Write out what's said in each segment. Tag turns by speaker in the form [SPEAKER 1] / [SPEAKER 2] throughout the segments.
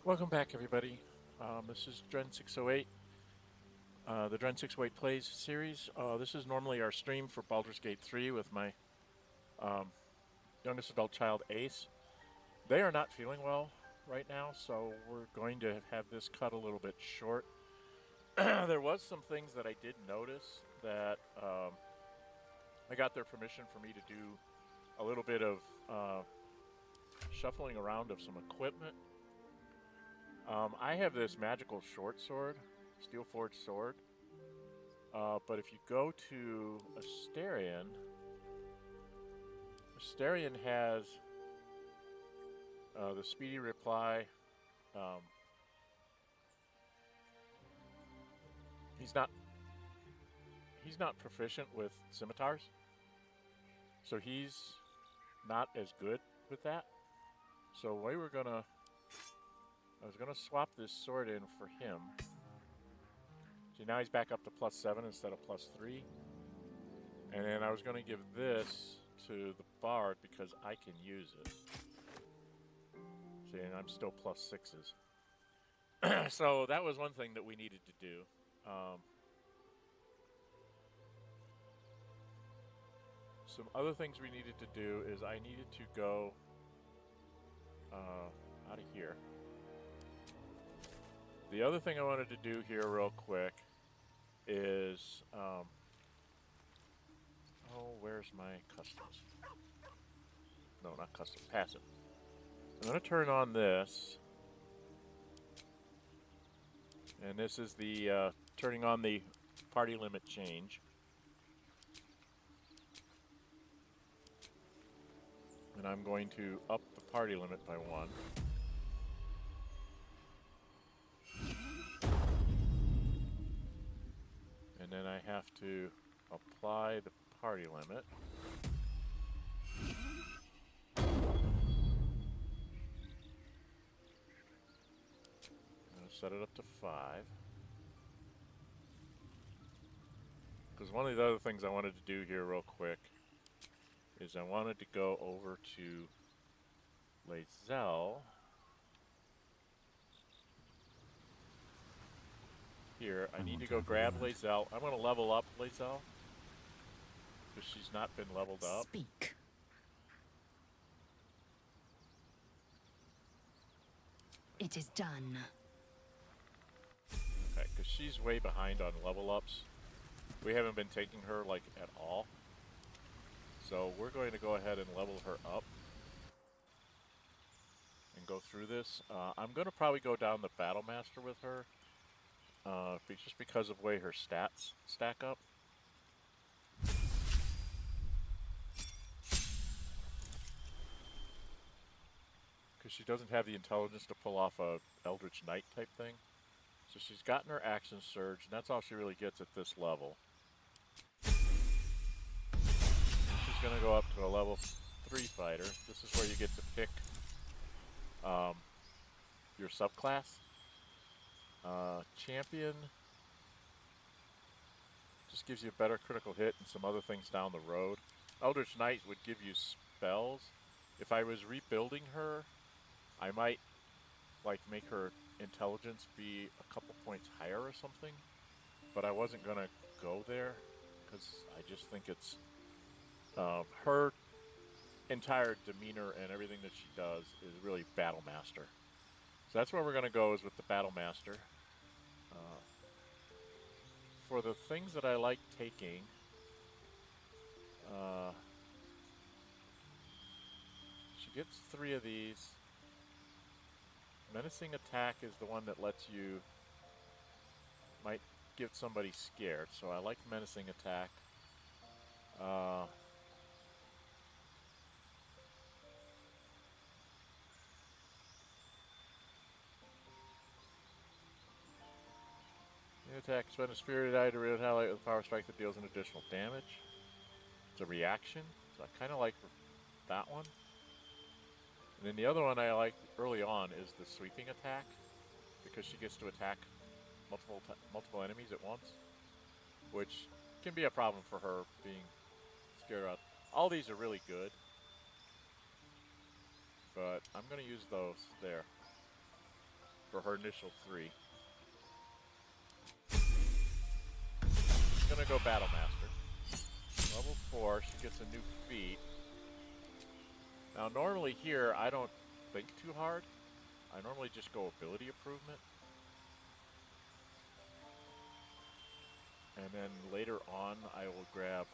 [SPEAKER 1] Welcome back, everybody. This is Dren608, the Dren608 Plays series. This is normally our stream for Baldur's Gate 3 with my um, youngest adult child, Ace. They are not feeling well right now, so we're going to have this cut a little bit short. There was some things that I did notice that I got their permission for me to do a little bit of shuffling around of some equipment. I have this magical short sword, steel forged sword. But if you go to Asterion has the speedy reply. Um, he's not proficient with scimitars, so he's not as good with that. So I was gonna swap this sword in for him. See, now he's back up to +7 instead of +3. And then I was gonna give this to the bard because I can use it. See, and I'm still +6s. So that was one thing that we needed to do. Some other things we needed to do is I needed to go out of here. The other thing I wanted to do here real quick is, oh, where's my customs? No, not custom, passive. I'm going to turn on this. And this is the turning on the party limit change. And I'm going to up the party limit by 1. And then I have to apply the party limit. I'm going to set it up to 5. Because one of the other things I wanted to do here real quick is I wanted to go over to Lae'zel. Here, I need to go grab Lae'zel. I'm going to level up Lae'zel because she's not been leveled up.
[SPEAKER 2] Speak. It is done.
[SPEAKER 1] Okay, because she's way behind on level ups. We haven't been taking her like at all. So we're going to go ahead and level her up and go through this. I'm going to probably go down the Battle Master with her. Just because of the way her stats stack up. Because she doesn't have the intelligence to pull off a Eldritch Knight type thing. So she's gotten her action surge, and that's all she really gets at this level. She's going to go up to a level 3 fighter. This is where you get to pick your subclass. Champion just gives you a better critical hit and some other things down the road. Eldritch Knight would give you spells. If I was rebuilding her, I might like make her intelligence be a couple points higher or something, but I wasn't gonna go there because I just think it's her entire demeanor and everything that she does is really Battle Master. So that's where we're gonna go, is with the Battle Master. For the things that I like taking, she gets 3 of these. Menacing Attack is the one that lets you, might get somebody scared, so I like Menacing Attack. The attack, spend a Spirited Eye to retaliate with a power strike that deals an additional damage. It's a reaction, so I kind of like that one. And then the other one I like early on is the Sweeping Attack, because she gets to attack multiple enemies at once, which can be a problem for her being scared out. All these are really good, but I'm going to use those there. for her initial 3. She's gonna go Battle Master. Level 4, she gets a new feat. Now normally here, I don't think too hard. I normally just go ability improvement. And then later on, I will grab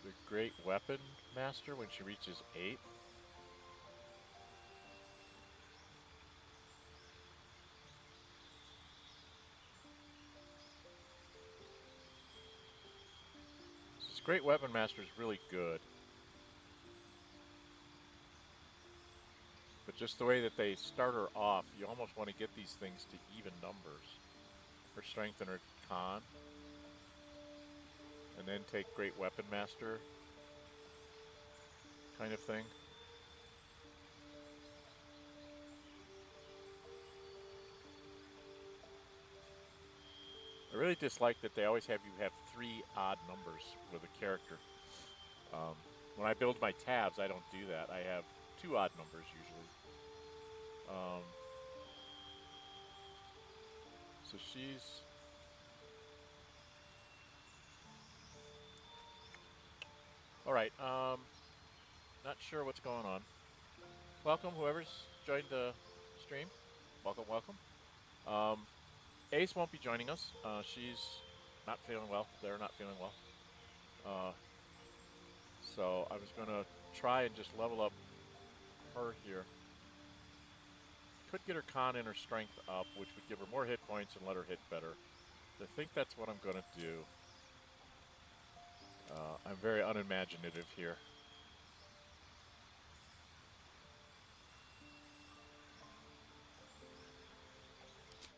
[SPEAKER 1] the Great Weapon Master when she reaches 8. This Great Weapon Master is really good. But just the way that they start her off, you almost want to get these things to even numbers. Her strength and her con. And then take Great Weapon Master kind of thing. I really dislike that they always have you have 3 odd numbers with a character. When I build my tabs, I don't do that. I have 2 odd numbers usually. So she's... Alright, not sure what's going on. Welcome, whoever's joined the stream. Welcome, welcome. Ace won't be joining us. She's not feeling well. They're not feeling well. So I was going to try and just level up her here. Could get her con and her strength up, which would give her more hit points and let her hit better. I think that's what I'm going to do. I'm very unimaginative here.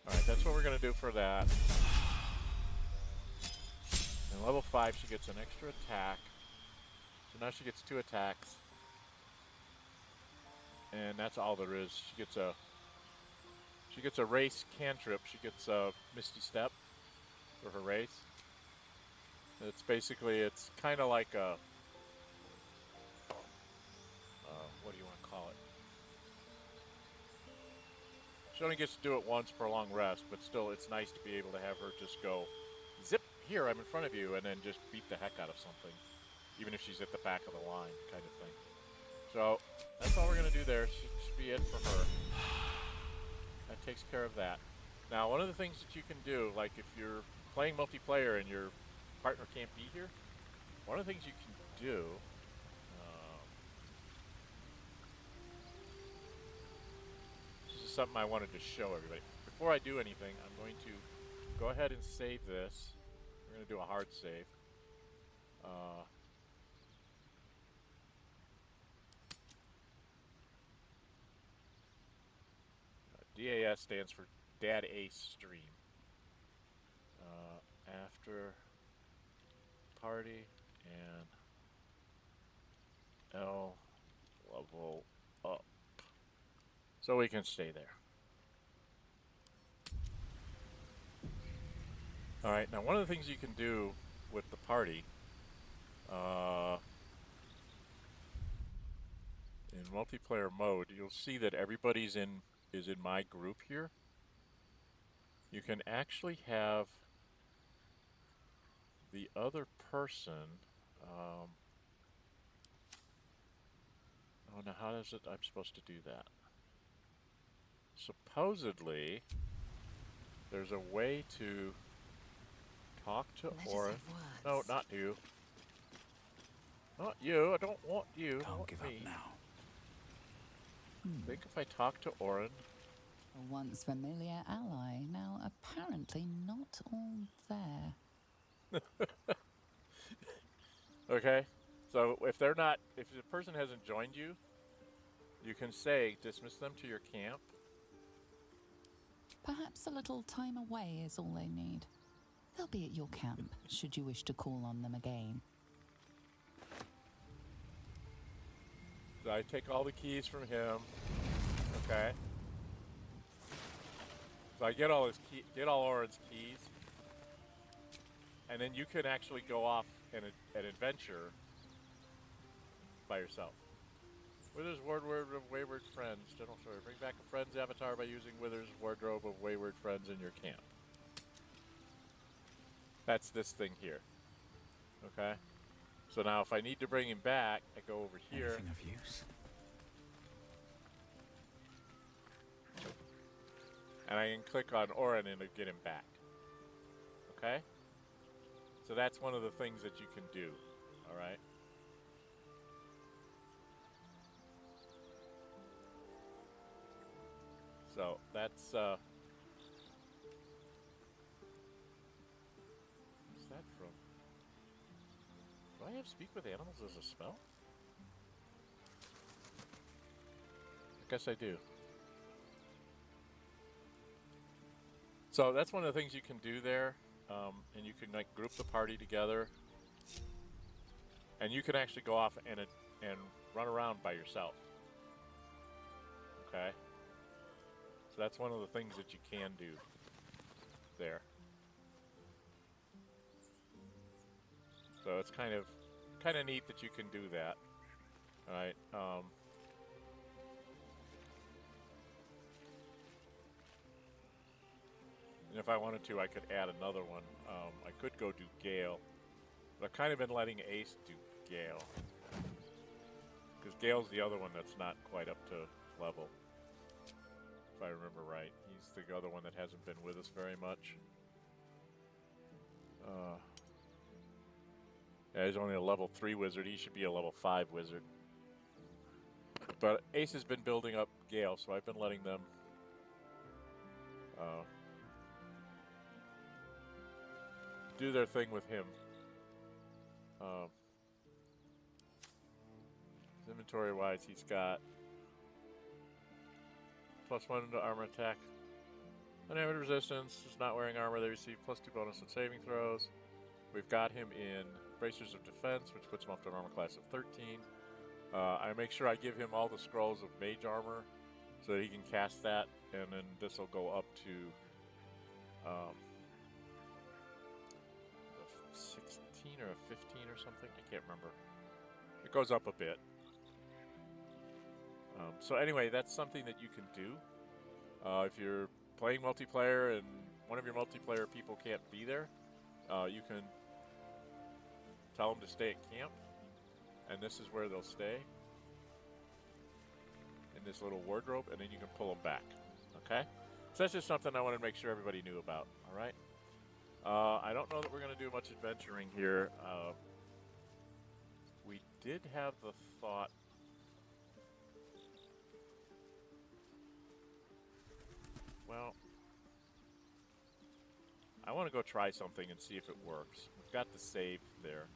[SPEAKER 1] Alright, that's what we're going to do for that. And level 5, she gets an extra attack. So now she gets 2 attacks. And that's all there is. She gets a race cantrip. She gets a Misty Step for her race. It's basically, it's kind of like a, what do you want to call it? She only gets to do it once for a long rest, but still it's nice to be able to have her just go, zip, here, I'm in front of you, and then just beat the heck out of something. Even if she's at the back of the line, kind of thing. So, that's all we're going to do there. Should be it for her. That takes care of that. Now, one of the things that you can do, like if you're playing multiplayer and your partner can't be here, one of the things you can do, this is something I wanted to show everybody. Before I do anything, I'm going to go ahead and save this. We're going to do a hard save. DAS stands for Dad Ace Stream. After party and L level up. So we can stay there. Alright, now one of the things you can do with the party in multiplayer mode, you'll see that everybody's is in my group here. You can actually have the other person, oh, now how is it I'm supposed to do that? Supposedly, there's a way to talk to Orin. No, not you. Not you, I don't want you.
[SPEAKER 3] Can't give up now.
[SPEAKER 1] I think if I talk to Orin.
[SPEAKER 4] A once familiar ally, now apparently not all there.
[SPEAKER 1] Okay, so if they're not, if the person hasn't joined you, you can say dismiss them to your camp.
[SPEAKER 4] Perhaps a little time away is all they need. They'll be at your camp, should you wish to call on them again.
[SPEAKER 1] So I take all the keys from him. Okay. So I get all all Orin's keys, and then you can actually go off an adventure by yourself. Wither's Wardrobe of Wayward Friends. General story. Bring back a friend's avatar by using Wither's Wardrobe of Wayward Friends in your camp. That's this thing here. Okay? So now if I need to bring him back, I go over here.
[SPEAKER 3] Anything of use?
[SPEAKER 1] And I can click on Orin and get him back. Okay? So that's one of the things that you can do. Alright? So that's what's that from? Do I have Speak with Animals as a spell? I guess I do. So that's one of the things you can do there, and you can like group the party together, and you can actually go off and run around by yourself. Okay. So that's one of the things that you can do there. So it's kind of neat that you can do that. All right. And if I wanted to, I could add another one. I could go do Gale, but I've kind of been letting Ace do Gale, because Gale's the other one that's not quite up to level, if I remember right. He's the other one that hasn't been with us very much. Yeah, he's only a level 3 wizard. He should be a level 5 wizard. But Ace has been building up Gale, so I've been letting them do their thing with him. Inventory-wise, he's got +1 to armor attack. Unarmored resistance. Is not wearing armor. They receive +2 bonus on saving throws. We've got him in Bracers of Defense, which puts him up to an armor class of 13. I make sure I give him all the scrolls of Mage Armor so that he can cast that, and then this will go up to 16 or a 15 or something. I can't remember. It goes up a bit. So anyway, that's something that you can do. If you're playing multiplayer and one of your multiplayer people can't be there, you can tell them to stay at camp, and this is where they'll stay, in this little wardrobe, and then you can pull them back. Okay? So that's just something I wanted to make sure everybody knew about. Alright? I don't know that we're going to do much adventuring here. We did have the thought... Well, I want to go try something and see if it works. We've got the save there.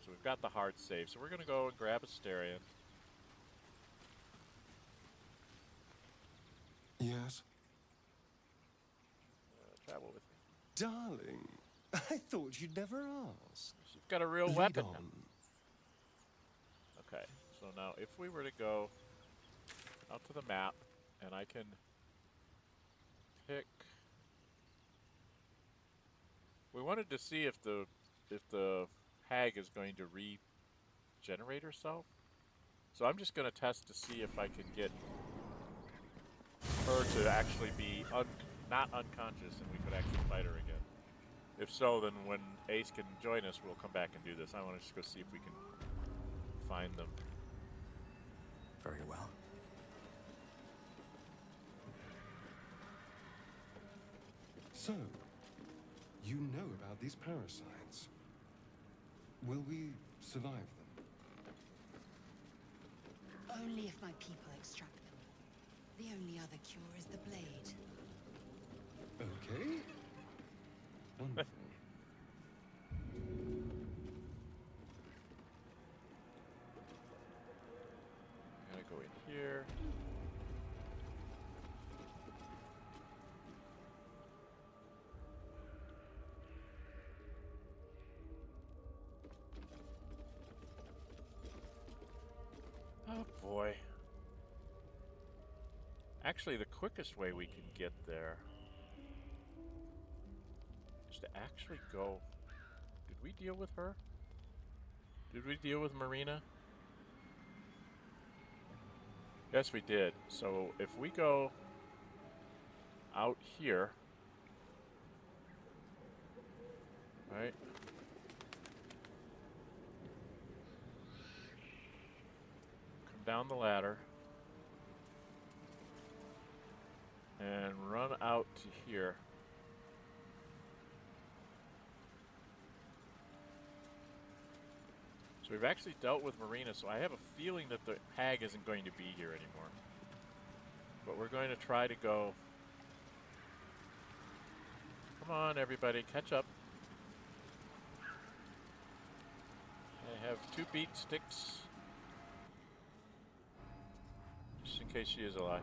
[SPEAKER 1] So we've got the hard save. So we're going to go and grab Astarion.
[SPEAKER 5] Yes?
[SPEAKER 1] Travel with me.
[SPEAKER 5] Darling, I thought you'd never ask.
[SPEAKER 1] She's got a real
[SPEAKER 5] Lead
[SPEAKER 1] weapon
[SPEAKER 5] on.
[SPEAKER 1] now. Okay, so now if we were to go out to the map, and I can pick... We wanted to see if the hag is going to regenerate herself. So I'm just going to test to see if I can get her to actually be not unconscious and we could actually fight her again. If so, then when Ace can join us, we'll come back and do this. I want to just go see if we can find them.
[SPEAKER 3] Very well.
[SPEAKER 5] So, you know about these parasites. Will we survive them?
[SPEAKER 2] Only if my people extract them. The only other cure is the blade.
[SPEAKER 5] Okay. Wonderful.
[SPEAKER 1] I'm gonna go in here. Oh boy. Actually, the quickest way we can get there is to actually go... Did we deal with her? Did we deal with Marina? Yes, we did. So if we go out here, right? Come down the ladder and run out to here. So we've actually dealt with Marina, so I have a feeling that the hag isn't going to be here anymore. But we're going to try to go. Come on, everybody, catch up. I have 2 beat sticks. Just in case she is alive.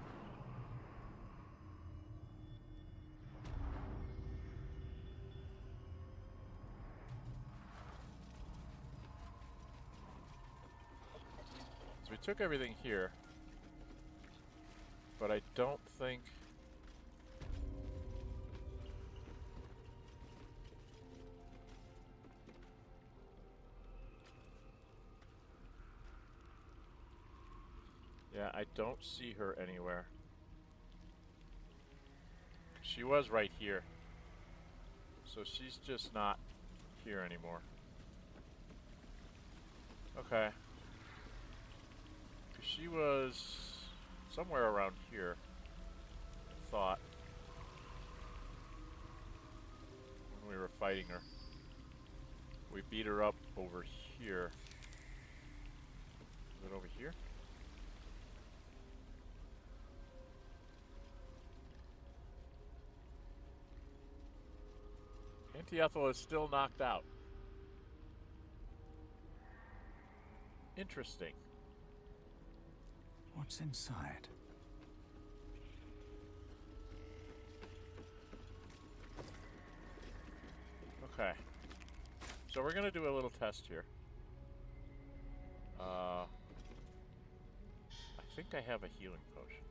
[SPEAKER 1] So we took everything here. But I don't think... Yeah, I don't see her anywhere. She was right here. So she's just not here anymore. Okay. She was somewhere around here, I thought, when we were fighting her. We beat her up over here. Is it over here? Auntie Ethel is still knocked out. Interesting.
[SPEAKER 3] What's inside?
[SPEAKER 1] Okay. So we're going to do a little test here. I think I have a healing potion.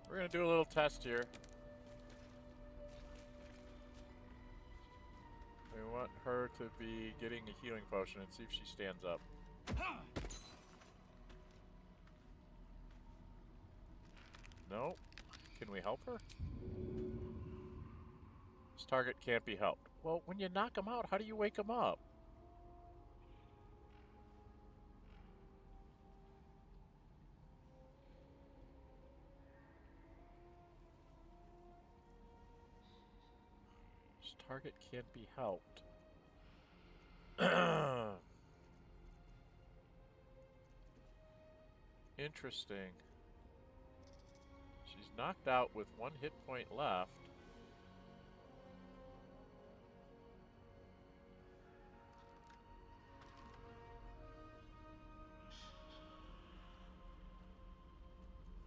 [SPEAKER 1] We're going to do a little test here. We want her to be getting a healing potion and see if she stands up. No? Can we help her? This target can't be helped. Well, when you knock him out, how do you wake him up? This target can't be helped. Interesting. She's knocked out with 1 hit point left.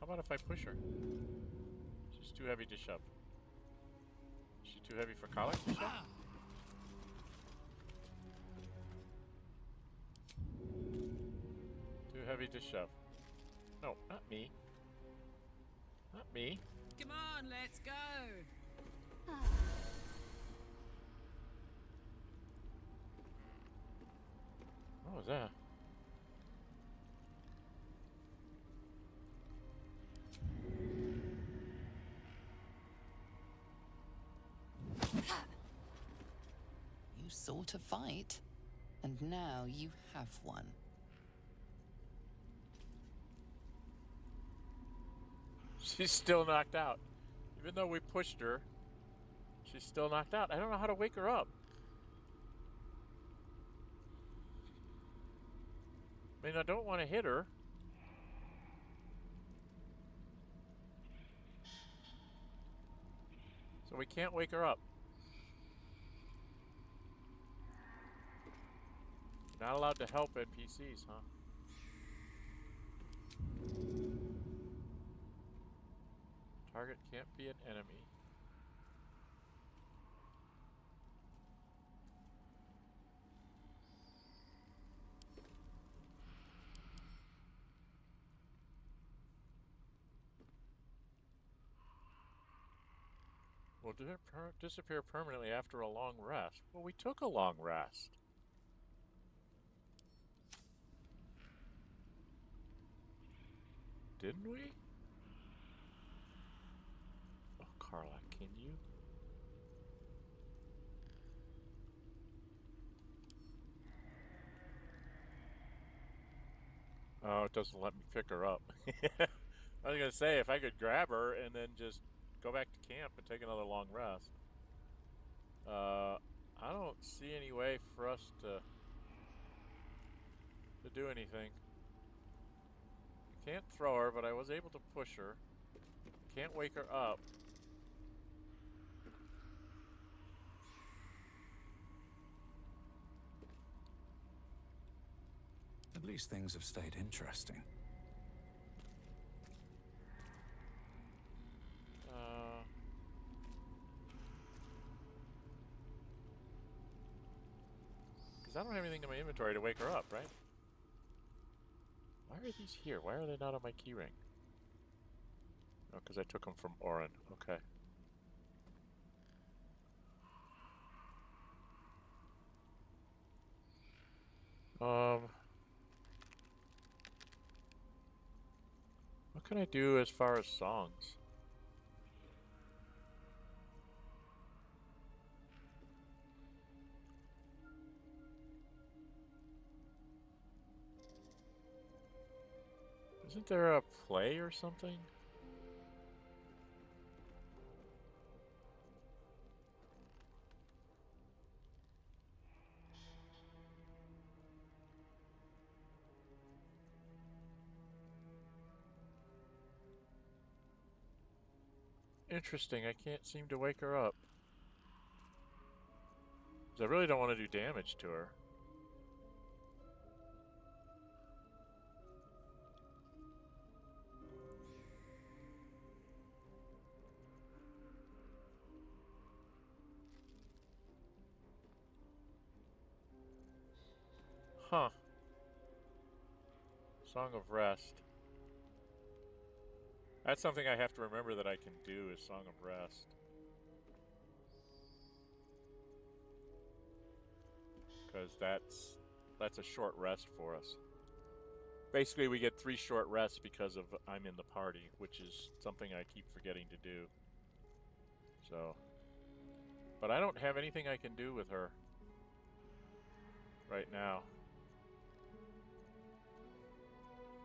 [SPEAKER 1] How about if I push her? She's too heavy to shove. Is she too heavy for Collar to shove? Too heavy to shove. No, not me. Not me.
[SPEAKER 6] Come on, let's go.
[SPEAKER 1] What was that?
[SPEAKER 4] You sought a fight, and now you have one.
[SPEAKER 1] She's still knocked out. Even though we pushed her, she's still knocked out. I don't know how to wake her up. I mean, I don't want to hit her. So we can't wake her up. You're not allowed to help NPCs, huh? Target can't be an enemy. Will disappear permanently after a long rest. Well, we took a long rest. didn't we? Oh, Carla, can you? Oh, it doesn't let me pick her up. I was gonna say, if I could grab her and then just go back to camp and take another long rest. I don't see any way for us to do anything. I can't throw her, but I was able to push her. Can't wake her up.
[SPEAKER 3] At least things have stayed interesting.
[SPEAKER 1] Because I don't have anything in my inventory to wake her up, right? Why are these here? Why are they not on my keyring? Oh, because I took them from Orin. Okay. What can I do as far as songs? Isn't there a play or something? Interesting, I can't seem to wake her up. 'Cause I really don't want to do damage to her. Huh. Song of Rest. That's something I have to remember that I can do is Song of Rest. Because that's a short rest for us. Basically, we get 3 short rests because of I'm in the party, which is something I keep forgetting to do. So, but I don't have anything I can do with her right now.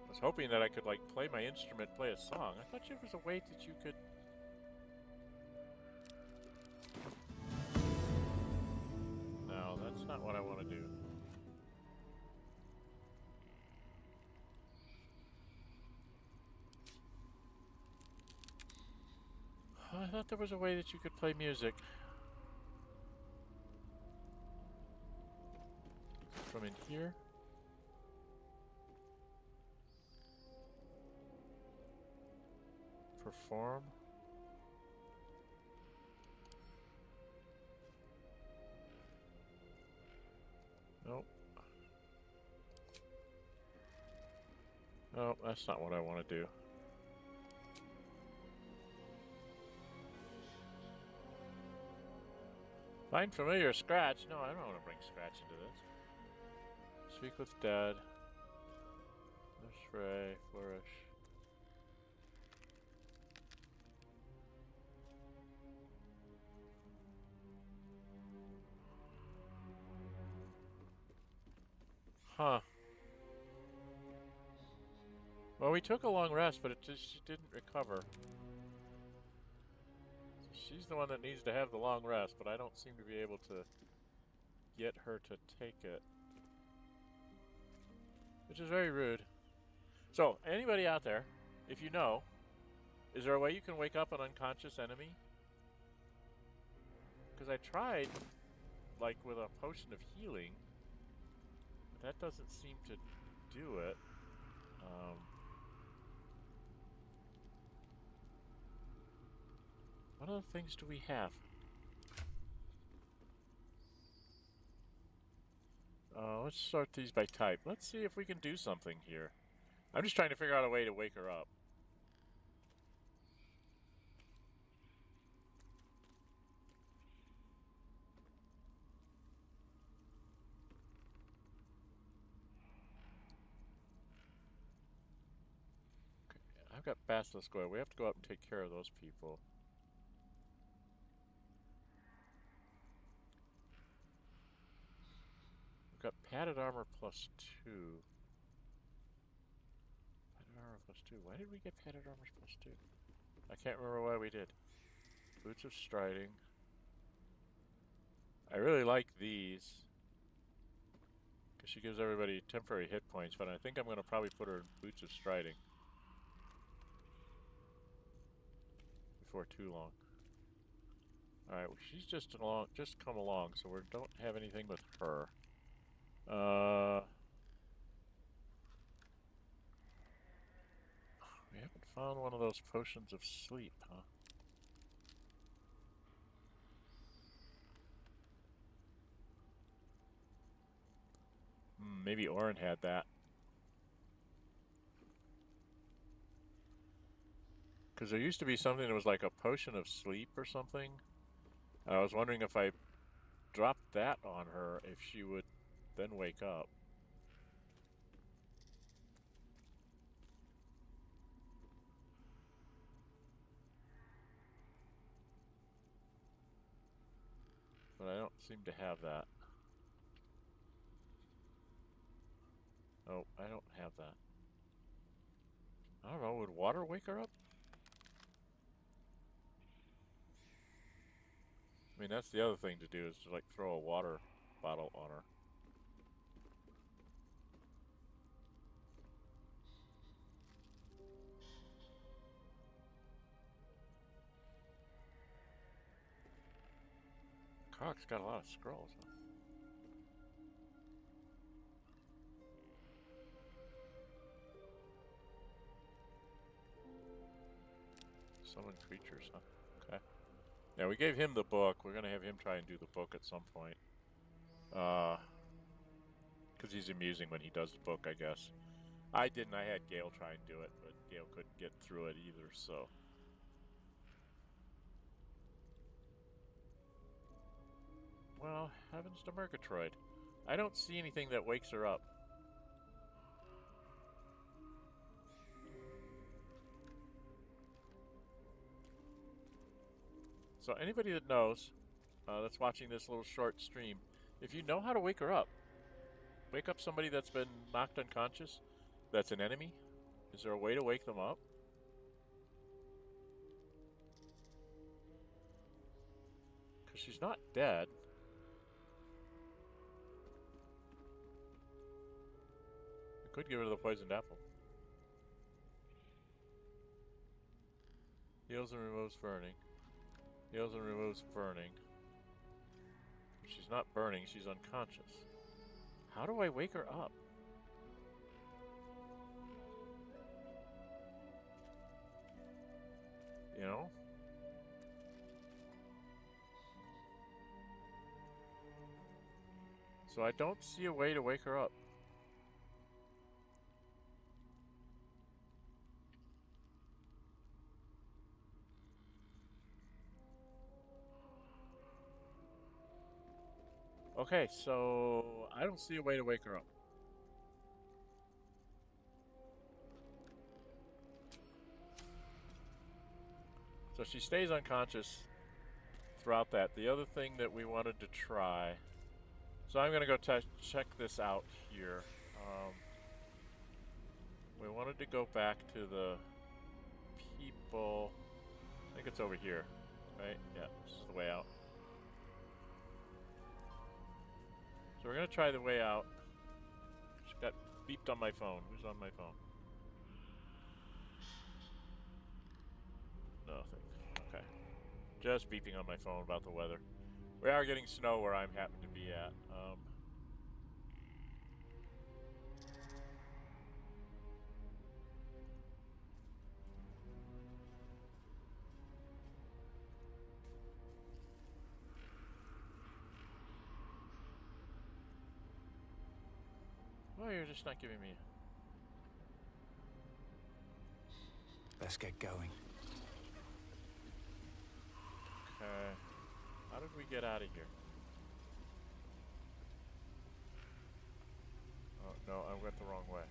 [SPEAKER 1] I was hoping that I could, like, play my instrument, play a song. I thought there was a way that you could... No, that's not what I want to do. I thought there was a way that you could play music. From in here? Perform? Nope. Nope, that's not what I want to do. Find familiar scratch? No, I don't want to bring scratch into this. Speak with dead. Ray, flourish. Huh. Well, we took a long rest, but she didn't recover. So she's the one that needs to have the long rest, but I don't seem to be able to get her to take it. Which is very rude. So, anybody out there, if you know, is there a way you can wake up an unconscious enemy? Because I tried, like, with a potion of healing, but that doesn't seem to do it. What other things do we have? Let's sort these by type. Let's see if we can do something here. I'm just trying to figure out a way to wake her up. Okay, I I've got basilisk oil. We have to go up and take care of those people. We've got padded armor plus 2. Padded armor plus 2. Why did we get padded armor plus 2? I can't remember why we did. Boots of striding. I really like these. Because she gives everybody temporary hit points, but I think I'm going to probably put her in boots of striding. Before too long. Alright, well, she's just come along, so we don't have anything with her. We haven't found one of those potions of sleep, huh? Maybe Orin had that. Because there used to be something that was like a potion of sleep or something. And I was wondering if I dropped that on her, if she would then wake up. But I don't seem to have that. Oh, I don't have that. I don't know, would water wake her up? I mean, that's the other thing to do, is to like throw a water bottle on her. Croc's got a lot of scrolls, huh? Summon creatures, huh? Okay. Yeah, we gave him the book. We're gonna have him try and do the book at some point. Because he's amusing when he does the book, I guess. I didn't. I had Gale try and do it, but Gale couldn't get through it either, so... Well, heavens to Murgatroyd. I don't see anything that wakes her up. So anybody that knows, that's watching this little short stream, if you know how to wake her up, wake up somebody that's been knocked unconscious, that's an enemy, is there a way to wake them up? Because she's not dead. I could give her the poisoned apple. Heals and removes burning. Heals and removes burning. She's not burning, she's unconscious. How do I wake her up? You know? So I don't see a way to wake her up. Okay, so I don't see a way to wake her up. So she stays unconscious throughout that. The other thing that we wanted to try... So I'm going to go check this out here. We wanted to go back to the people... I think it's over here, right? Yeah, this is the way out. So we're going to try the way out. Just got beeped on my phone. Who's on my phone? Nothing. Okay. Just beeping on my phone about the weather. We are getting snow where I'm happen to be at. Well, you're just not giving me...
[SPEAKER 3] Let's get going.
[SPEAKER 1] Okay. How did we get out of here? Oh, no, I went the wrong way.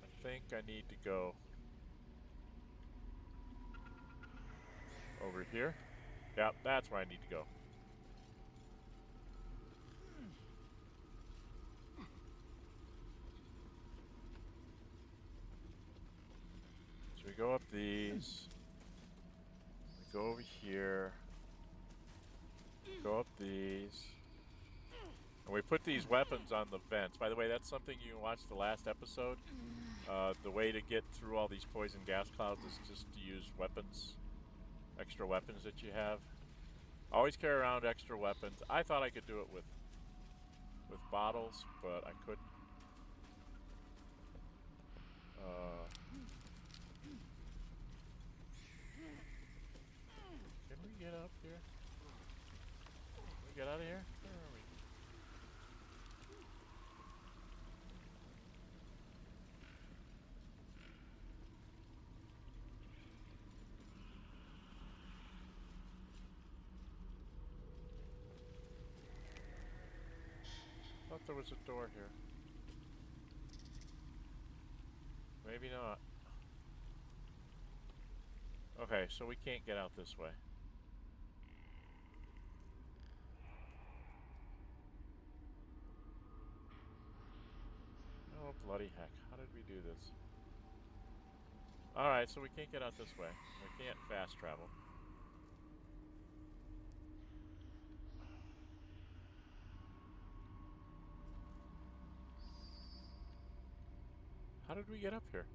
[SPEAKER 1] I think I need to go Over here. Yep, that's where I need to go. So we go up these. We go over here. Go up these. And we put these weapons on the vents. By the way, that's something you can watch the last episode. The way to get through all these poison gas clouds is just to use weapons. Extra weapons that you have. Always carry around extra weapons. I thought I could do it with bottles, but I couldn't. Can we get up here? Can we get out of here? Where are we? I thought there was a door here. Maybe not. Okay, so we can't get out this way. Oh, bloody heck. How did we do this? Alright, so we can't get out this way. We can't fast travel. How did we get up here?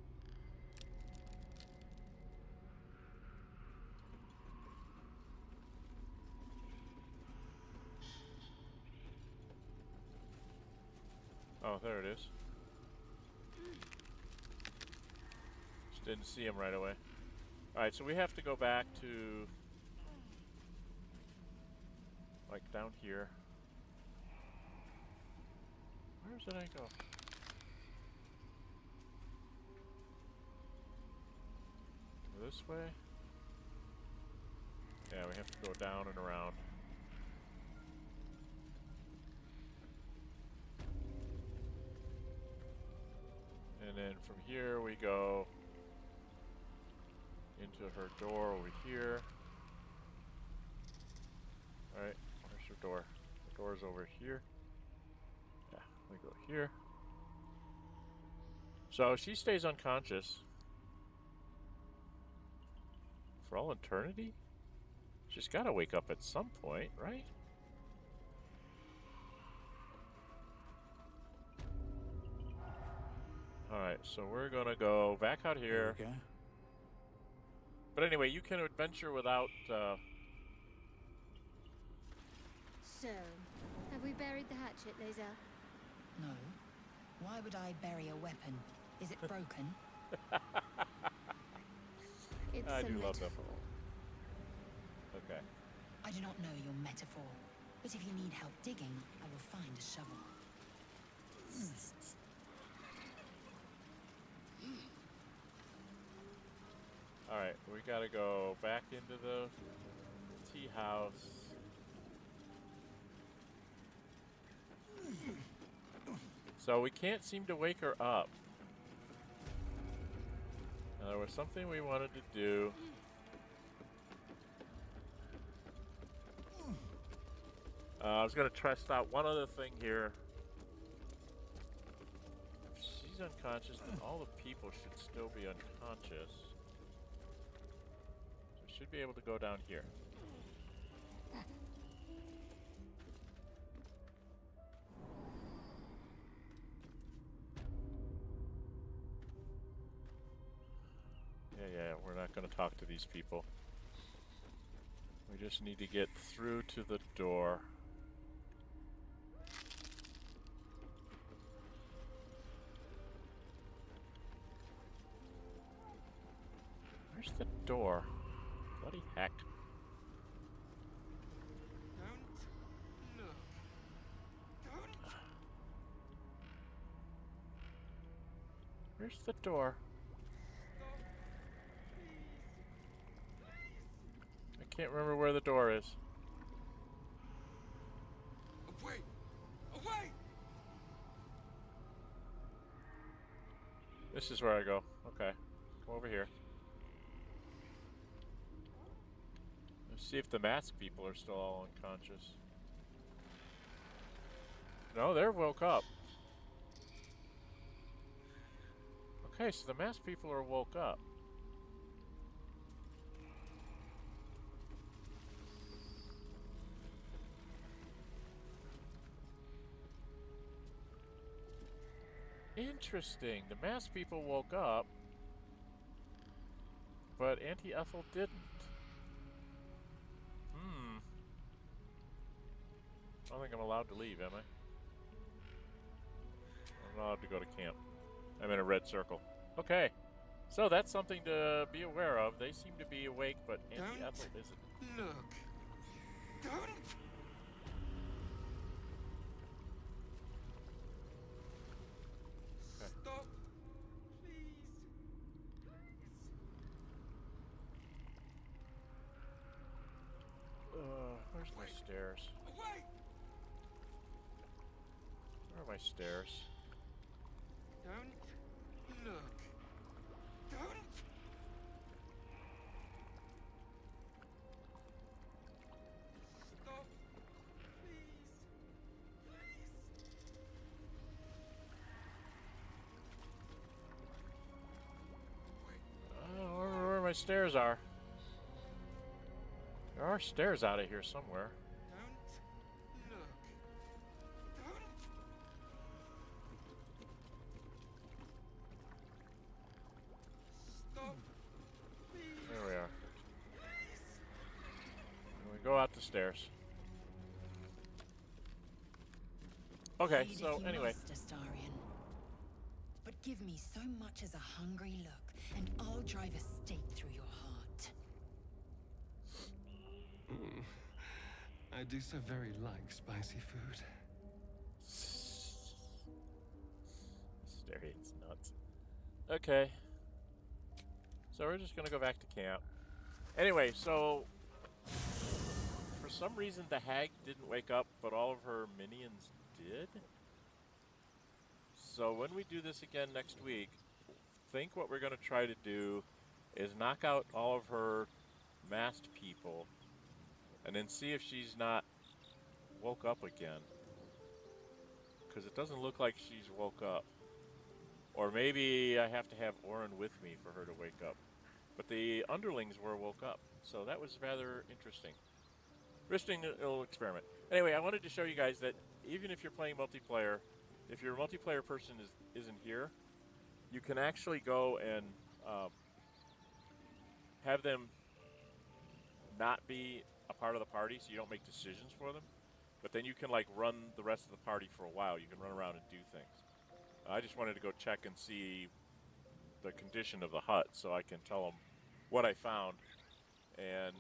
[SPEAKER 1] Oh, there it is. Just didn't see him right away. Alright, so we have to go back to... like down here. Where did I go? This way? Yeah, we have to go down and around. And then from here we go into her door over here. Alright, where's her door? The door's over here. Yeah, we go here. So she stays unconscious. For all eternity? She's got to wake up at some point, right? Alright, so we're gonna go back out here.
[SPEAKER 3] Okay.
[SPEAKER 1] But anyway, you can adventure without,
[SPEAKER 7] So, have we buried the hatchet, Lae'zel?
[SPEAKER 2] No. Why would I bury a weapon? Is it broken?
[SPEAKER 7] It's
[SPEAKER 1] I
[SPEAKER 7] a
[SPEAKER 1] do love them.
[SPEAKER 7] metaphor.
[SPEAKER 1] Okay.
[SPEAKER 2] I do not know your metaphor, but if you need help digging, I will find a shovel.
[SPEAKER 1] Alright, we gotta go back into the tea house. So we can't seem to wake her up. Now, there was something we wanted to do. I was gonna test out one other thing here. If she's unconscious, then all the people should still be unconscious. So we should be able to go down here. Yeah, we're not gonna talk to these people. We just need to get through to the door. Where's the door? Bloody heck.
[SPEAKER 5] Don't look. Don't.
[SPEAKER 1] Where's the door? I can't remember where the door is.
[SPEAKER 5] Away! Away!
[SPEAKER 1] This is where I go. Okay. Come over here. See if the masked people are still all unconscious. No, they're woke up. Okay, so the masked people are woke up. Interesting. The masked people woke up, but Auntie Ethel didn't. I don't think I'm allowed to leave, am I? I'm not allowed to go to camp. I'm in a red circle. Okay. So that's something to be aware of. They seem to be awake, but Auntie Ethel isn't.
[SPEAKER 5] Look. Don't.
[SPEAKER 1] Okay.
[SPEAKER 5] Stop. Please.
[SPEAKER 1] Where's my stairs?
[SPEAKER 5] Away.
[SPEAKER 1] Where are my stairs?
[SPEAKER 5] Don't look. Don't. Stop. Please.
[SPEAKER 1] I don't know where my stairs are. There are stairs out of here somewhere.
[SPEAKER 5] Don't look. Don't. Stop. Please.
[SPEAKER 1] There we are. And we go out the stairs. Okay,
[SPEAKER 2] Feed
[SPEAKER 1] so
[SPEAKER 2] if you
[SPEAKER 1] anyway.
[SPEAKER 2] must, Astarion. But give me so much as a hungry look, and I'll drive a stake through your heart.
[SPEAKER 5] I do so very like spicy food.
[SPEAKER 1] Astarion's nuts. Okay. So we're just gonna go back to camp. Anyway, so for some reason the hag didn't wake up, but all of her minions did. So when we do this again next week, think what we're gonna try to do is knock out all of her masked people, and then see if she's not woke up again. Because it doesn't look like she's woke up. Or maybe I have to have Orin with me for her to wake up. But the underlings were woke up. So that was rather interesting. Interesting little experiment. Anyway, I wanted to show you guys that even if you're playing multiplayer, if your multiplayer person isn't here, you can actually go and have them not be a part of the party, so you don't make decisions for them. But then you can like run the rest of the party for a while. You can run around and do things. I just wanted to go check and see the condition of the hut so I can tell them what I found. And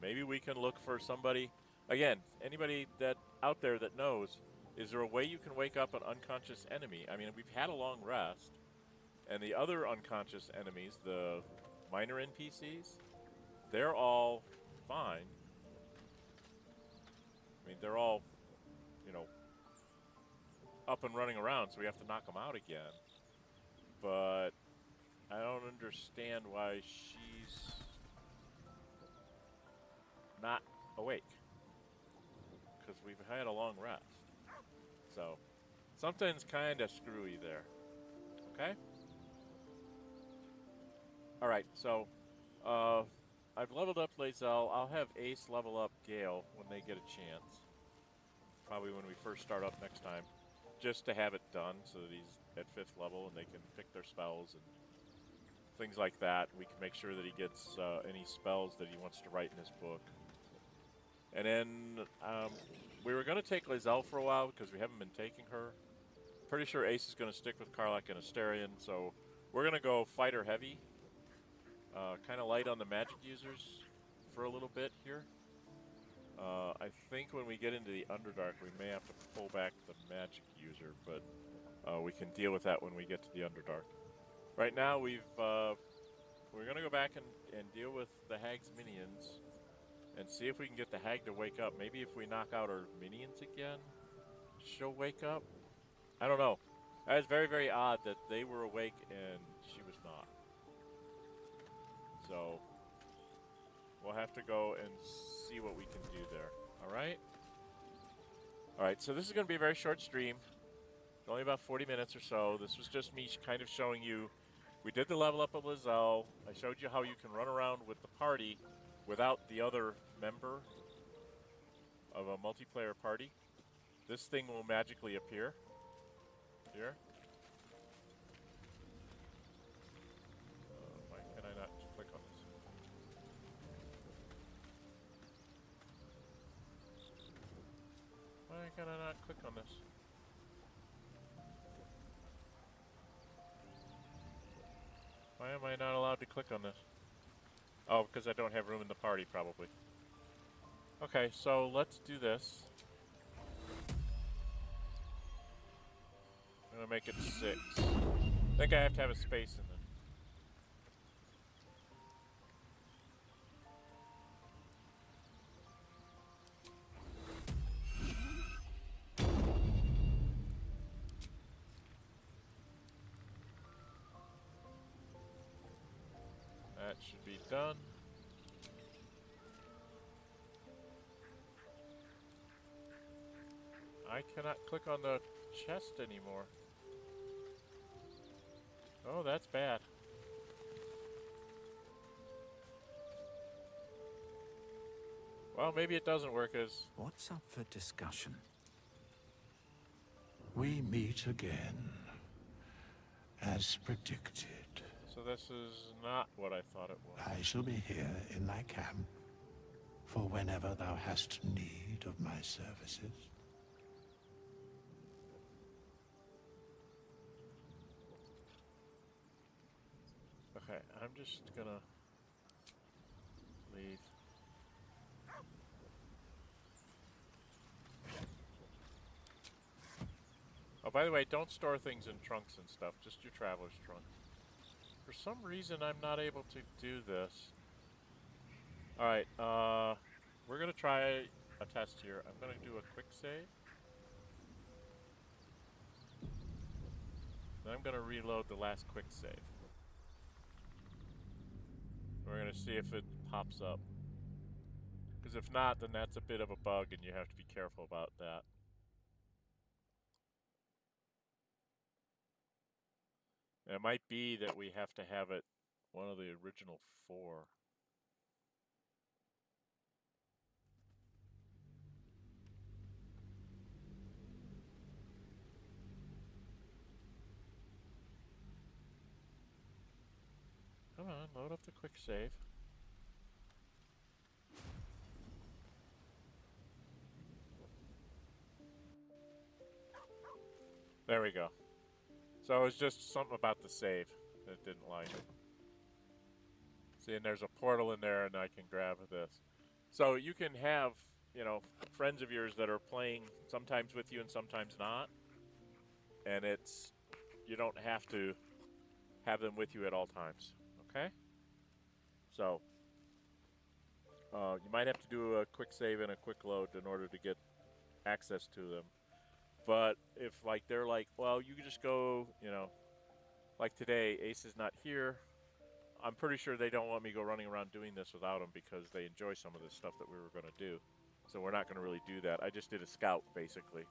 [SPEAKER 1] maybe we can look for somebody. Again, anybody that out there that knows, is there a way you can wake up an unconscious enemy? I mean, we've had a long rest. And the other unconscious enemies, the minor NPCs, they're all fine. I mean, they're all, you know, up and running around, so we have to knock them out again. But I don't understand why she's not awake. Because we've had a long rest. So, something's kind of screwy there. Okay? Alright, so, I've leveled up Lae'zel. I'll have Ace level up Gale when they get a chance. Probably when we first start up next time. Just to have it done so that he's at 5th level and they can pick their spells and things like that. We can make sure that he gets any spells that he wants to write in his book. And then we were going to take Lae'zel for a while because we haven't been taking her. Pretty sure Ace is going to stick with Karlach and Astarion, so we're going to go fighter heavy. Kind of light on the magic users for a little bit here. I think when we get into the Underdark, we may have to pull back the magic user, but we can deal with that when we get to the Underdark. Right now, we're going to go back and deal with the Hag's minions and see if we can get the Hag to wake up. Maybe if we knock out her minions again, she'll wake up. I don't know. That was very, very odd that they were awake and she was not. So, we'll have to go and see what we can do there. All right? All right, so this is going to be a very short stream. Only about 40 minutes or so. This was just me kind of showing you. We did the level up of Lae'zel. I showed you how you can run around with the party without the other member of a multiplayer party. This thing will magically appear here. Why can I not click on this? Why can I not click on this? Why am I not allowed to click on this? Oh, because I don't have room in the party, probably. Okay, so let's do this. I'm gonna make it 6. I think I have to have a space in there. That should be done. I cannot click on the chest anymore. Oh, that's bad. Well, maybe it doesn't work as...
[SPEAKER 3] What's up for discussion?
[SPEAKER 8] We meet again, as predicted.
[SPEAKER 1] So this is not what I thought it was.
[SPEAKER 8] I shall be here in thy camp, for whenever thou hast need of my services.
[SPEAKER 1] Okay, I'm just gonna leave. Oh, by the way, don't store things in trunks and stuff, just your traveler's trunk. For some reason, I'm not able to do this. Alright, we're gonna try a test here. I'm gonna do a quick save. Then I'm gonna reload the last quick save. We're gonna see if it pops up. Because if not, then that's a bit of a bug and you have to be careful about that. And it might be that we have to have it one of the original 4. Come on, load up the quick save. There we go. So it's just something about the save that didn't like it. See, and there's a portal in there and I can grab this. So you can have, you know, friends of yours that are playing sometimes with you and sometimes not. And it's, you don't have to have them with you at all times, okay? So, you might have to do a quick save and a quick load in order to get access to them. But if, like, they're like, well, you can just go, you know, like today, Ace is not here. I'm pretty sure they don't want me go running around doing this without him because they enjoy some of the stuff that we were going to do. So we're not going to really do that. I just did a scout, basically.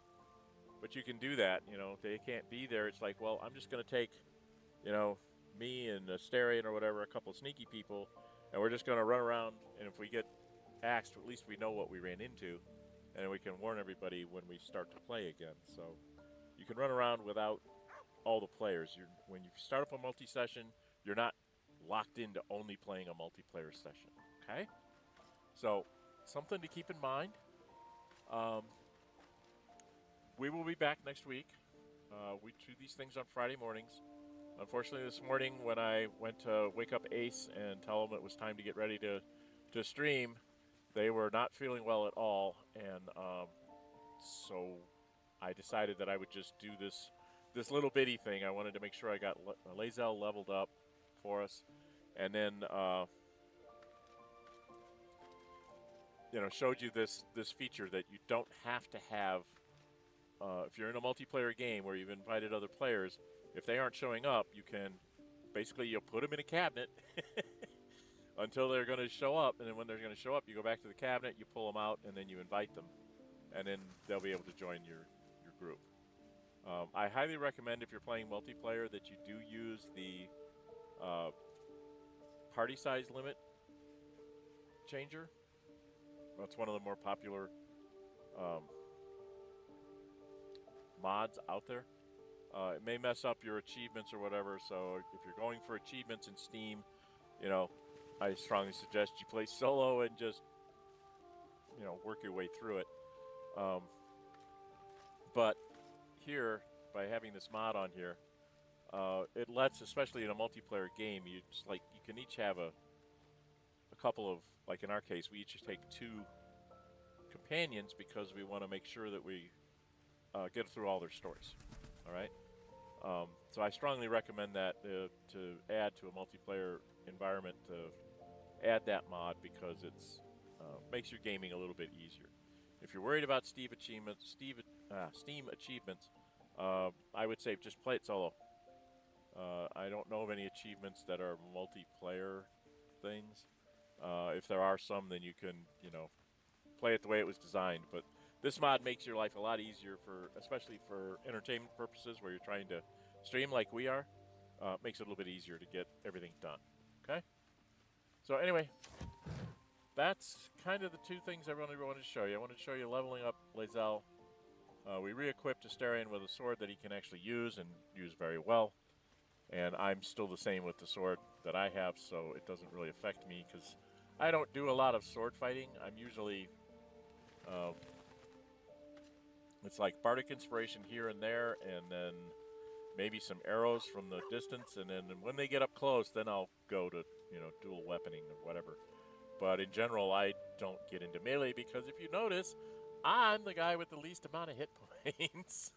[SPEAKER 1] But you can do that, you know, if they can't be there, it's like, well, I'm just going to take, you know, me and Astarion or whatever, a couple sneaky people, and we're just going to run around, and if we get axed, at least we know what we ran into, and we can warn everybody when we start to play again. So you can run around without all the players. When you start up a multi-session, you're not locked into only playing a multiplayer session, okay? So something to keep in mind. We will be back next week. We do these things on Friday mornings. Unfortunately, this morning when I went to wake up Ace and tell him it was time to get ready to stream, they were not feeling well at all, and so I decided that I would just do this little bitty thing. I wanted to make sure I got Lae'zel leveled up for us, and then you know, showed you this feature that you don't have to have. If you're in a multiplayer game where you've invited other players, if they aren't showing up, you can basically, you'll put them in a cabinet until they're going to show up. And then when they're going to show up, you go back to the cabinet, you pull them out, and then you invite them. And then they'll be able to join your group. I highly recommend if you're playing multiplayer that you do use the party size limit changer. That's one of the more popular mods out there. It may mess up your achievements or whatever, so if you're going for achievements in Steam, you know, I strongly suggest you play solo and just, you know, work your way through it. But here, by having this mod on here, it lets, especially in a multiplayer game, you just like you can each have a couple of, like in our case, we each take 2 companions because we want to make sure that we get through all their stories. All right. So I strongly recommend that to add to a multiplayer environment, to add that mod because it's makes your gaming a little bit easier. If you're worried about Steam achievements, I would say just play it solo. I don't know of any achievements that are multiplayer things. If there are some, then you can, you know, play it the way it was designed. But this mod makes your life a lot easier especially for entertainment purposes, where you're trying to stream like we are. Makes it a little bit easier to get everything done. Okay. So anyway, that's kind of the 2 things I really wanted to show you. I wanted to show you leveling up Lae'zel. We re-equipped Astarion with a sword that he can actually use and use very well. And I'm still the same with the sword that I have, so it doesn't really affect me because I don't do a lot of sword fighting. I'm usually, it's like Bardic Inspiration here and there, and then maybe some arrows from the distance, and then when they get up close, then I'll go to, you know, dual weaponing or whatever. But in general, I don't get into melee because if you notice, I'm the guy with the least amount of hit points.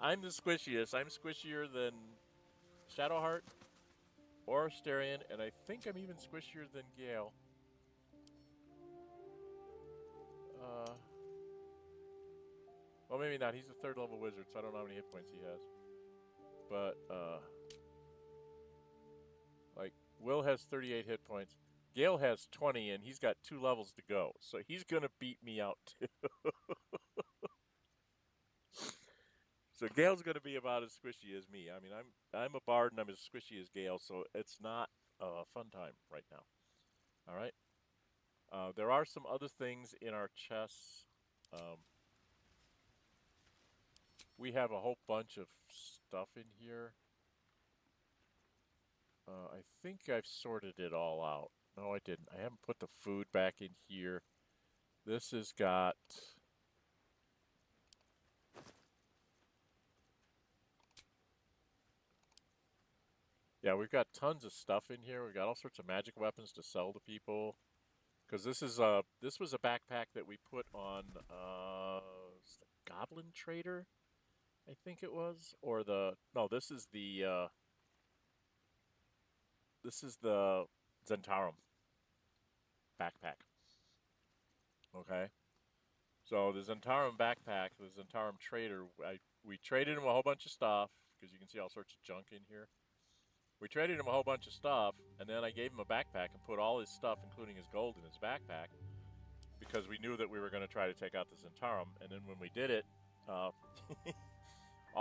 [SPEAKER 1] I'm the squishiest. I'm squishier than Shadowheart or Astarion, and I think I'm even squishier than Gale. Well, maybe not. He's a 3rd level wizard, so I don't know how many hit points he has. But, like, Will has 38 hit points. Gale has 20, and he's got 2 levels to go, so he's going to beat me out, too. So Gale's going to be about as squishy as me. I mean, I'm a bard, and I'm as squishy as Gale, so it's not a fun time right now. All right? There are some other things in our chests. We have a whole bunch of stuff in here. I think I've sorted it all out. No, I didn't. I haven't put the food back in here. This has got... Yeah, we've got tons of stuff in here. We've got all sorts of magic weapons to sell to people. Because this was a backpack that we put on the Goblin Trader, I think it was, or no, this is the Zentarum backpack. Okay, so the Zentarum backpack, the Zentarum Trader, we traded him a whole bunch of stuff because you can see all sorts of junk in here. We traded him a whole bunch of stuff, and then I gave him a backpack and put all his stuff, including his gold, in his backpack because we knew that we were going to try to take out the Zentarum. And then when we did it, all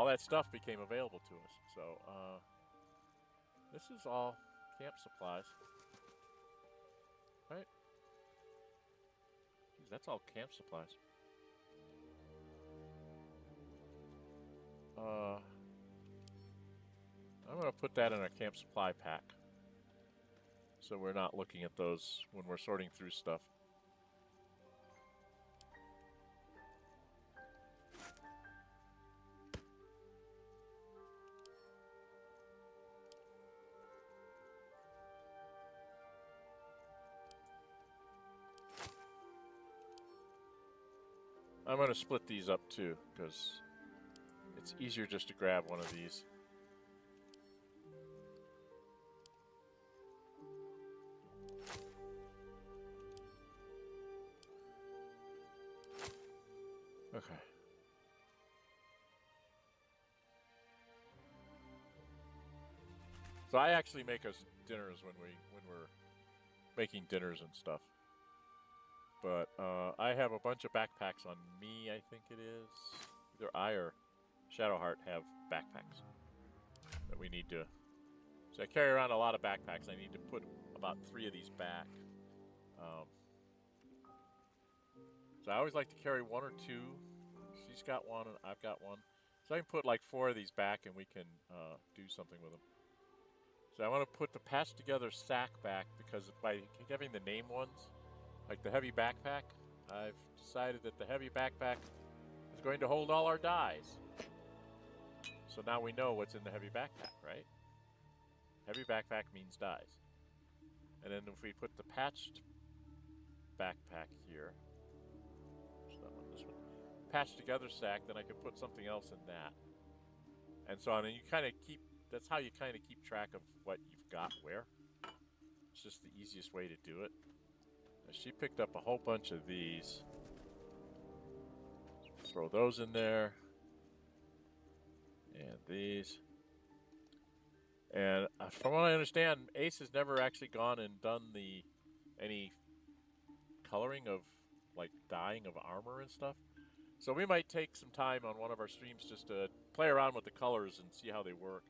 [SPEAKER 1] that stuff became available to us. So this is all camp supplies. Right? Jeez, that's all camp supplies. I'm going to put that in our camp supply pack, so we're not looking at those when we're sorting through stuff. I'm going to split these up too, because it's easier just to grab one of these. Okay. So I actually make us dinners when we're making dinners and stuff. But I have a bunch of backpacks on me, I think it is. Either I or Shadowheart have backpacks that we need to... So I carry around a lot of backpacks. I need to put about 3 of these back. So I always like to carry 1 or 2. She's got 1 and I've got 1. So I can put like 4 of these back and we can do something with them. So I want to put the patched together sack back because by having the name ones, like the heavy backpack, I've decided that the heavy backpack is going to hold all our dies. So now we know what's in the heavy backpack, right? Heavy backpack means dies. And then if we put the patched backpack here, so that one, this one, patched together sack, then I could put something else in that. And so on, and you kind of keep, that's how you kind of keep track of what you've got where. It's just the easiest way to do it. Now she picked up a whole bunch of these. Throw those in there. And these. And from what I understand, Ace has never actually gone and done any coloring of, like, dyeing of armor and stuff. So we might take some time on one of our streams just to play around with the colors and see how they work.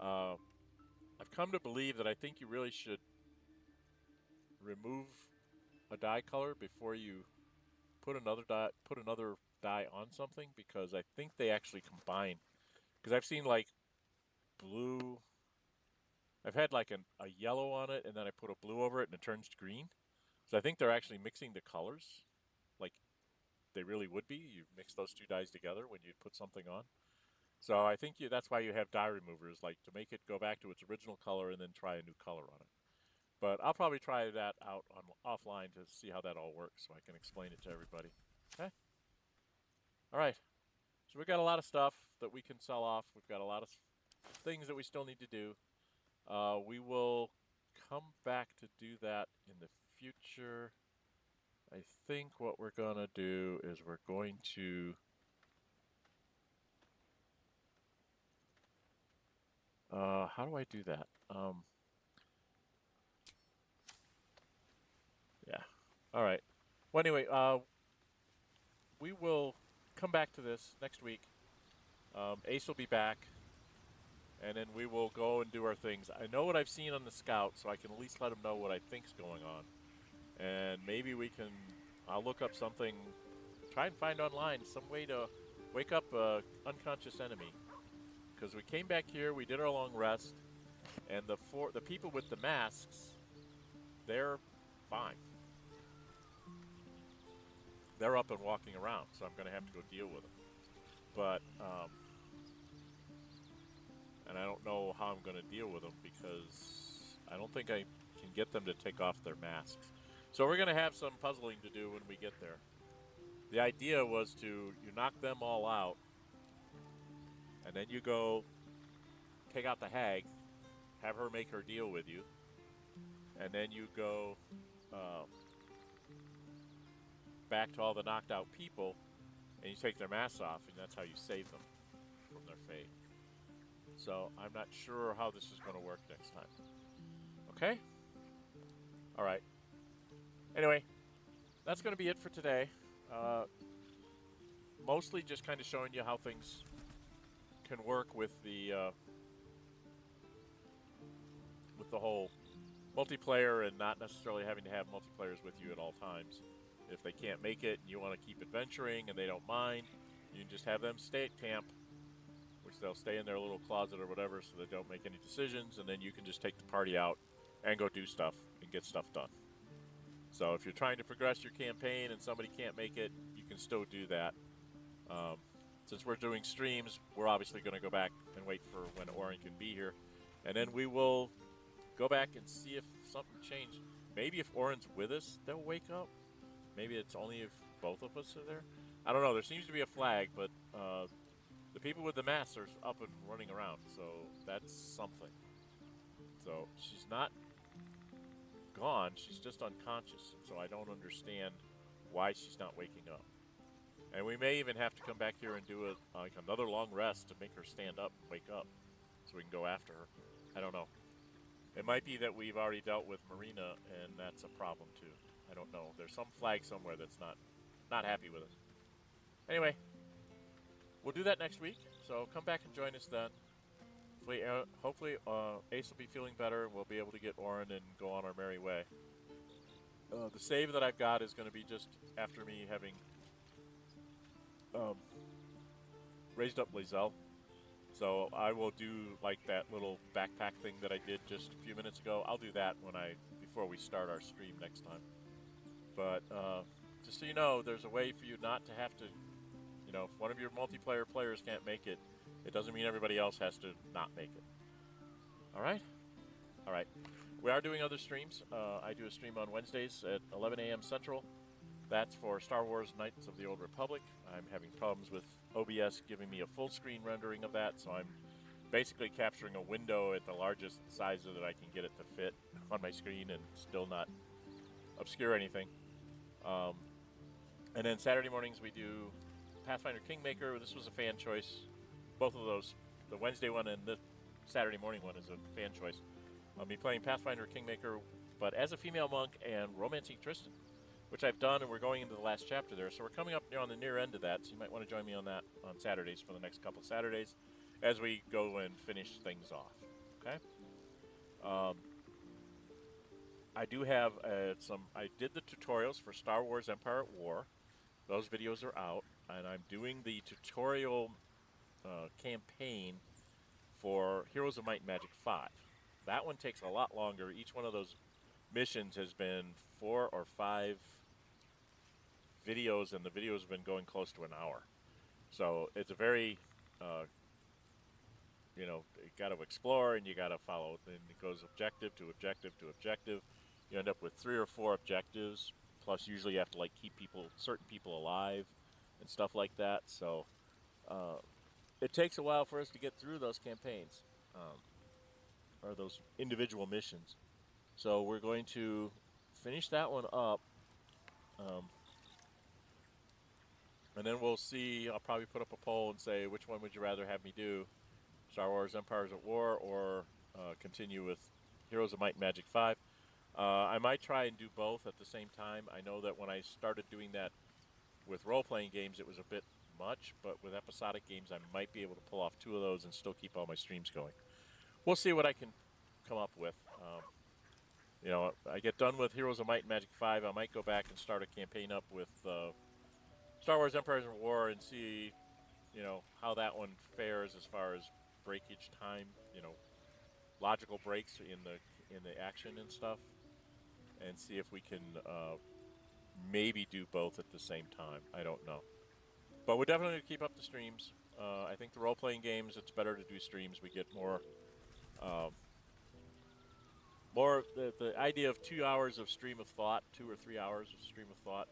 [SPEAKER 1] I've come to believe that I think you really should remove a dye color before you put another dye on something, because I think they actually combine. Because I've seen like blue. I've had like a yellow on it, and then I put a blue over it, and it turns green. So I think they're actually mixing the colors, like they really would be. You mix those 2 dyes together when you put something on. So I think that's why you have dye removers, like to make it go back to its original color and then try a new color on it. But I'll probably try that out on offline to see how that all works, so I can explain it to everybody. Okay. All right. So we've got a lot of stuff that we can sell off. We've got a lot of things that we still need to do. We will come back to do that in the future. I think what we're going to do is we're going to... how do I do that? Yeah. All right. Well, anyway, we will come back to this next week. Ace will be back. And then we will go and do our things. I know what I've seen on the scout, so I can at least let them know what I think's going on. And maybe we can... I'll look up something, try and find online some way to wake up a unconscious enemy. Because we came back here, we did our long rest, and the people with the masks, they're fine. They're up and walking around, so I'm going to have to go deal with them. But, and I don't know how I'm going to deal with them because I don't think I can get them to take off their masks. So we're going to have some puzzling to do when we get there. The idea was you knock them all out, and then you go take out the hag, have her make her deal with you, and then you go back to all the knocked out people, and you take their masks off, and that's how you save them from their fate. So I'm not sure how this is going to work next time. Okay? All right. Anyway, that's going to be it for today. Mostly just kind of showing you how things can work with the whole multiplayer, and not necessarily having to have multiplayers with you at all times. If they can't make it and you want to keep adventuring and they don't mind, you can just have them stay at camp, which they'll stay in their little closet or whatever so they don't make any decisions, and then you can just take the party out and go do stuff and get stuff done. So if you're trying to progress your campaign and somebody can't make it, you can still do that. Since we're doing streams, we're obviously going to go back and wait for when Orin can be here. And then we will go back and see if something changed. Maybe if Orin's with us, they'll wake up. Maybe it's only if both of us are there. I don't know. There seems to be a flag, but the people with the masks are up and running around, so that's something. So she's not gone. She's just unconscious, so I don't understand why she's not waking up. And we may even have to come back here and do like another long rest to make her stand up and wake up, so we can go after her. I don't know. It might be that we've already dealt with Marina, and that's a problem too. I don't know. There's some flag somewhere that's not happy with us. Anyway, we'll do that next week. So come back and join us then. Hopefully Ace will be feeling better, and we'll be able to get Orin and go on our merry way. The save that I've got is going to be just after me having raised up Lae'zel. So I will do like that little backpack thing that I did just a few minutes ago. I'll do that before we start our stream next time. But just so you know, there's a way for you not to have to, if one of your multiplayer players can't make it, it doesn't mean everybody else has to not make it. All right? All right. We are doing other streams. I do a stream on Wednesdays at 11 a.m. Central. That's for Star Wars Knights of the Old Republic. I'm having problems with OBS giving me a full screen rendering of that, so I'm basically capturing a window at the largest size that I can get it to fit on my screen and still not obscure anything. And then Saturday mornings we do Pathfinder Kingmaker. This was a fan choice. Both of those, the Wednesday one and the Saturday morning one, is a fan choice. I'll be playing Pathfinder Kingmaker, but as a female monk and romancing Tristan, which I've done, and we're going into the last chapter there. So we're coming up on the near end of that, so you might want to join me on that on Saturdays for the next couple Saturdays as we go and finish things off. Okay? I do have I did the tutorials for Star Wars Empire at War. Those videos are out, and I'm doing the tutorial campaign for Heroes of Might and Magic 5. That one takes a lot longer. Each one of those missions has been 4 or 5 videos, and the videos have been going close to an hour. So it's a very, you got to explore and you got to follow. And it goes objective to objective to objective. You end up with 3 or 4 objectives. Plus, usually you have to keep certain people alive and stuff like that. So it takes a while for us to get through those campaigns, or those individual missions. So we're going to finish that one up. And then we'll see. I'll probably put up a poll and say, which one would you rather have me do? Star Wars Empires at War or continue with Heroes of Might and Magic 5? I might try and do both at the same time. I know that when I started doing that with role-playing games, it was a bit much, but with episodic games, I might be able to pull off 2 of those and still keep all my streams going. We'll see what I can come up with. I get done with Heroes of Might and Magic 5, I might go back and start a campaign up with Star Wars Empires of War and see, how that one fares as far as breakage time, logical breaks in the action and stuff, and see if we can maybe do both at the same time. I don't know. But we're definitely going to keep up the streams. I think the role-playing games, it's better to do streams. We get more the idea of 2 hours of stream of thought, 2 or 3 hours of stream of thought,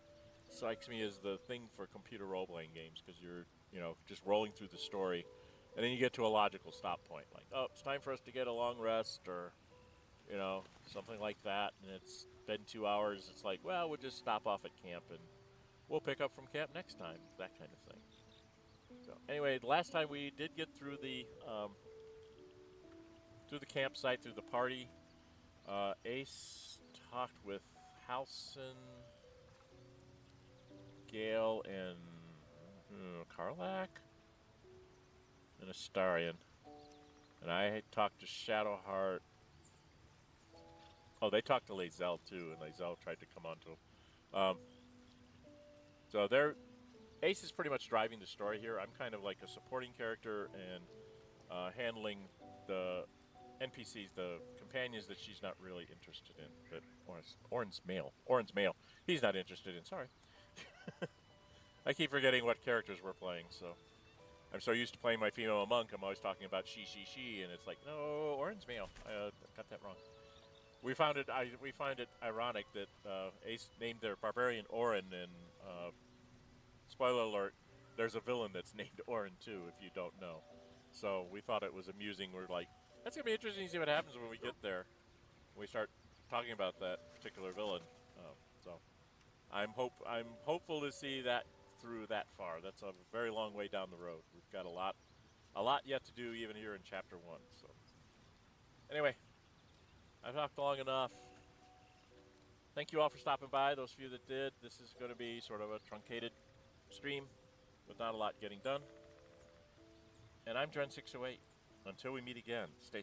[SPEAKER 1] strikes me as the thing for computer role-playing games, because you're, just rolling through the story, and then you get to a logical stop point, like, oh, it's time for us to get a long rest, or, something like that, and it's been 2 hours. It's like, well, we'll just stop off at camp, and we'll pick up from camp next time, that kind of thing. So, anyway, the last time we did get through the campsite, through the party. Ace talked with Halson, Gale, and Karlak, and Astarion. And I talked to Shadowheart. Oh, they talked to Lae'zel too, and Lae'zel tried to come on to him. So Ace is pretty much driving the story here. I'm kind of like a supporting character and handling the NPCs, the companions that she's not really interested in. But Orin's male. He's not interested in. Sorry. I keep forgetting what characters we're playing, so I'm so used to playing my female monk, I'm always talking about she, and it's like, no, Orin's male. I got that wrong. We find it ironic that Ace named their barbarian Orin, and spoiler alert, there's a villain that's named Orin too, if you don't know. So we thought it was amusing. We're like, that's gonna be interesting to see what happens when we get there. We start talking about that particular villain. So I'm hopeful to see that through that far. That's a very long way down the road. We've got a lot yet to do, even here in chapter 1. So anyway, I've talked long enough. Thank you all for stopping by. Those of you that did, this is going to be sort of a truncated stream with not a lot getting done. And I'm Dren608. Until we meet again, stay